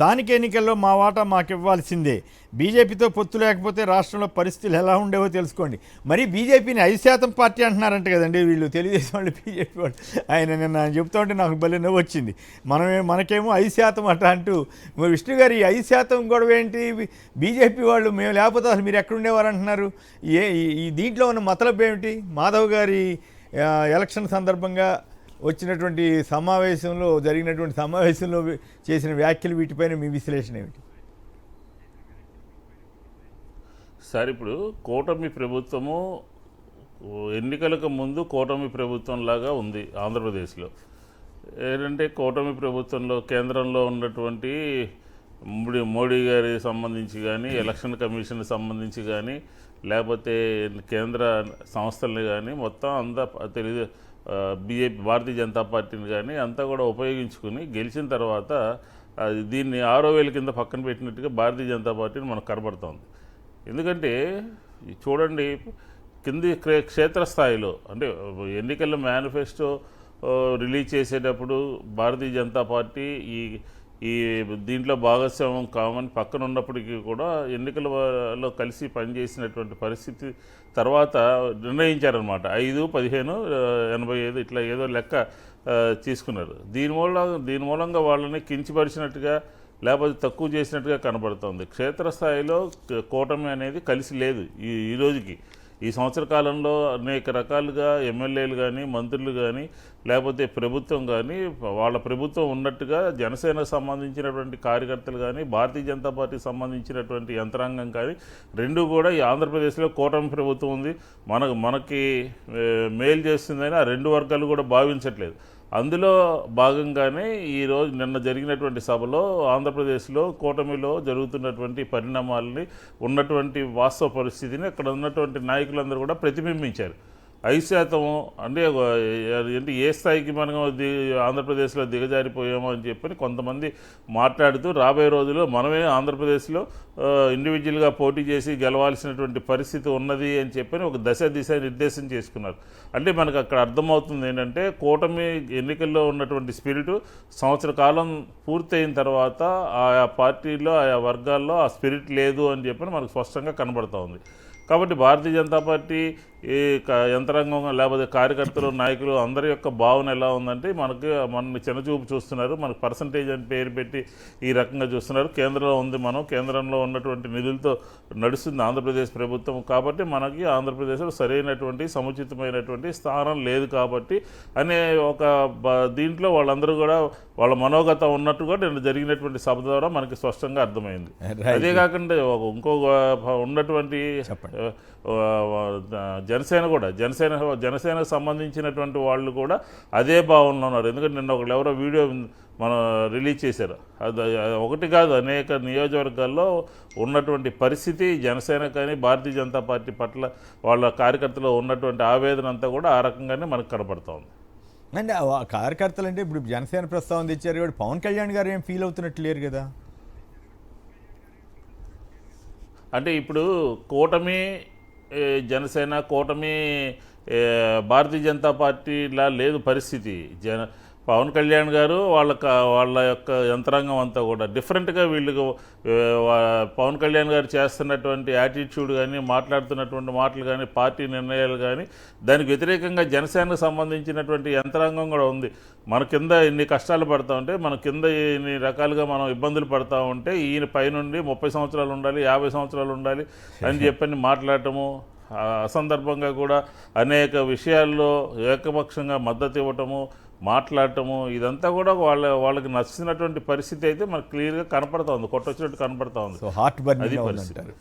స్థానిక ఎన్నికల్లో మా వాటా మాకు ఇవ్వాల్సిందే. బీజేపీతో పొత్తు లేకపోతే రాష్ట్రంలో పరిస్థితులు ఎలా ఉండేవో తెలుసుకోండి. మరి బీజేపీని 5% పార్టీ అంటున్నారంట కదండి వీళ్ళు, తెలుగుదేశం వాళ్ళు, బీజేపీ వాళ్ళు. నిన్న ఆయన చెప్తా ఉంటే నాకు భలే నవ్వు వచ్చింది. మనకేమో 5% అట అంటూ, మరి విష్ణు గారు ఈ 5% గొడవ ఏంటి? బీజేపీ వాళ్ళు మేము లేకపోతే అసలు మీరు ఎక్కడుండేవారు అంటున్నారు. ఈ దీంట్లో ఉన్న మతలబ్ ఏమిటి? మాధవ్ గారి ఎలక్షన్ సందర్భంగా వచ్చినటువంటి సమావేశంలో, జరిగినటువంటి సమావేశంలో చేసిన వ్యాఖ్యలు, వీటిపైన మీ విశ్లేషణ ఏమిటి? సార్, ఇప్పుడు కూటమి ప్రభుత్వము ఎన్నికలకు ముందు కూటమి ప్రభుత్వం లాగా ఉంది ఆంధ్రప్రదేశ్లో. ఏంటంటే కూటమి ప్రభుత్వంలో కేంద్రంలో ఉన్నటువంటి మోడీ గారి సంబంధించి కానీ, ఎలక్షన్ కమిషన్ సంబంధించి కానీ, లేకపోతే కేంద్ర సంస్థల్ని కానీ మొత్తం అంతా తెలుగు బీజేపీ, భారతీయ జనతా పార్టీని కానీ అంతా కూడా ఉపయోగించుకుని గెలిచిన తర్వాత దీన్ని 6వ వేల కింద పక్కన పెట్టినట్టుగా భారతీయ జనతా పార్టీని మనకు కనబడుతోంది. ఎందుకంటే చూడండి, కింది క్షేత్రస్థాయిలో అంటే ఎన్నికల మేనిఫెస్టో రిలీజ్ చేసేటప్పుడు భారతీయ జనతా పార్టీ ఈ దీంట్లో భాగస్వామ్యం కామని పక్కన ఉన్నప్పటికీ కూడా ఎన్నికలలో కలిసి పనిచేసినటువంటి పరిస్థితి తర్వాత నిర్ణయించారనమాట. 5, 15, 85 ఇట్లా ఏదో లెక్క తీసుకున్నారు. దీని మూలంగా వాళ్ళని కించపరిచినట్టుగా లేకపోతే తక్కువ చేసినట్టుగా కనబడుతోంది. క్షేత్రస్థాయిలో కూటమి అనేది కలిసి లేదు ఈ రోజుకి. ఈ సంవత్సర కాలంలో అనేక రకాలుగా ఎమ్మెల్యేలు కానీ, మంత్రులు కానీ, లేకపోతే ప్రభుత్వం కానీ, వాళ్ళ ప్రభుత్వం ఉన్నట్టుగా జనసేనకు సంబంధించినటువంటి కార్యకర్తలు కానీ, భారతీయ జనతా పార్టీకి సంబంధించినటువంటి యంత్రాంగం కానీ, రెండు కూడా ఈ ఆంధ్రప్రదేశ్లో కూటమి ప్రభుత్వం ఉంది, మనకి మేలు చేస్తుందని ఆ రెండు వర్గాలు కూడా భావించట్లేదు. అందులో భాగంగానే ఈరోజు నిన్న జరిగినటువంటి సభలో ఆంధ్రప్రదేశ్లో కూటమిలో జరుగుతున్నటువంటి పరిణామాలని, ఉన్నటువంటి వాస్తవ పరిస్థితిని అక్కడ ఉన్నటువంటి నాయకులందరూ కూడా ప్రతిబింబించారు. 5% అంటే ఏ స్థాయికి మనం ఆంధ్రప్రదేశ్లో దిగజారిపోయామో అని చెప్పని కొంతమంది మాట్లాడుతూ, రాబోయే రోజుల్లో మనమే ఆంధ్రప్రదేశ్లో ఇండివిజువల్గా పోటీ చేసి గెలవాల్సినటువంటి పరిస్థితి ఉన్నది అని చెప్పని ఒక దిశ నిర్దేశం చేసుకున్నారు. అంటే మనకు అక్కడ అర్థమవుతుంది ఏంటంటే, కూటమి ఎన్నికల్లో ఉన్నటువంటి స్పిరిటు సంవత్సర కాలం పూర్తయిన తర్వాత ఆయా పార్టీల్లో, ఆయా వర్గాల్లో ఆ స్పిరిట్ లేదు అని చెప్పని మనకు స్పష్టంగా కనబడుతూ ఉంది. కాబట్టి భారతీయ జనతా పార్టీ ఈ యంత్రాంగం లేకపోతే కార్యకర్తలు, నాయకులు అందరి యొక్క భావన ఎలా ఉందంటే, మనల్ని చిన్నచూపు చూస్తున్నారు, మనకు పర్సంటేజ్ అని పేరు పెట్టి ఈ రకంగా చూస్తున్నారు. కేంద్రంలో ఉంది, కేంద్రంలో ఉన్నటువంటి నిధులతో నడుస్తుంది ఆంధ్రప్రదేశ్ ప్రభుత్వం. కాబట్టి మనకి ఆంధ్రప్రదేశ్లో సరైనటువంటి సముచితమైనటువంటి స్థానం లేదు కాబట్టి అనే ఒక దీంట్లో వాళ్ళందరూ కూడా వాళ్ళ మనోగతం ఉన్నట్టు కూడా నేను జరిగినటువంటి సభ ద్వారా మనకి స్పష్టంగా అర్థమైంది. అదే కాకుండా ఇంకో ఉన్నటువంటి జనసేనకు సంబంధించినటువంటి వాళ్ళు కూడా అదే భావనలో ఉన్నారు. ఎందుకంటే నిన్న ఎవరో వీడియో మనం రిలీజ్ చేశారు. అది ఒకటి కాదు, అనేక నియోజకవర్గాల్లో ఉన్నటువంటి పరిస్థితి జనసేన కానీ భారతీయ జనతా పార్టీ పట్ల వాళ్ళ కార్యకర్తలు ఉన్నటువంటి ఆవేదన అంతా కూడా ఆ రకంగానే మనకు కనపడుతూ ఉంది. అంటే కార్యకర్తలు అంటే ఇప్పుడు జనసేన ప్రస్తావన తెచ్చారు కాబట్టి పవన్ కళ్యాణ్ గారు ఏం ఫీల్ అవుతున్నట్టు లేరు కదా. అంటే ఇప్పుడు కూటమి జనసేన, కూటమి భారతీయ జనతా పార్టీలా లేదు పరిస్థితి. పవన్ కళ్యాణ్ గారు వాళ్ళ యొక్క యంత్రాంగం అంతా కూడా డిఫరెంట్గా వీళ్ళకి పవన్ కళ్యాణ్ గారు చేస్తున్నటువంటి యాటిట్యూడ్ కానీ, మాట్లాడుతున్నటువంటి మాటలు కానీ, పార్టీ నిర్ణయాలు కానీ, దానికి వ్యతిరేకంగా జనసేనకు సంబంధించినటువంటి యంత్రాంగం కూడా ఉంది. మన కింద ఇన్ని కష్టాలు పడతా ఉంటే, మన కింద ఇన్ని రకాలుగా మనం ఇబ్బందులు పడతా ఉంటే, ఈయన పైనుండి 30 సంవత్సరాలు ఉండాలి, 50 సంవత్సరాలు ఉండాలి అని చెప్పని మాట్లాడటము, అసందర్భంగా కూడా అనేక విషయాల్లో ఏకపక్షంగా మద్దతు ఇవ్వటము, మాట్లాడటము, ఇదంతా కూడా వాళ్ళకి నచ్చినటువంటి పరిస్థితి అయితే మనకు క్లియర్గా కనపడతా ఉంది, కొట్టొచ్చినట్టు కనపడతా ఉంది. హార్ట్ బర్నింగ్ అది గా పరిస్థితి. ఉందంటారు.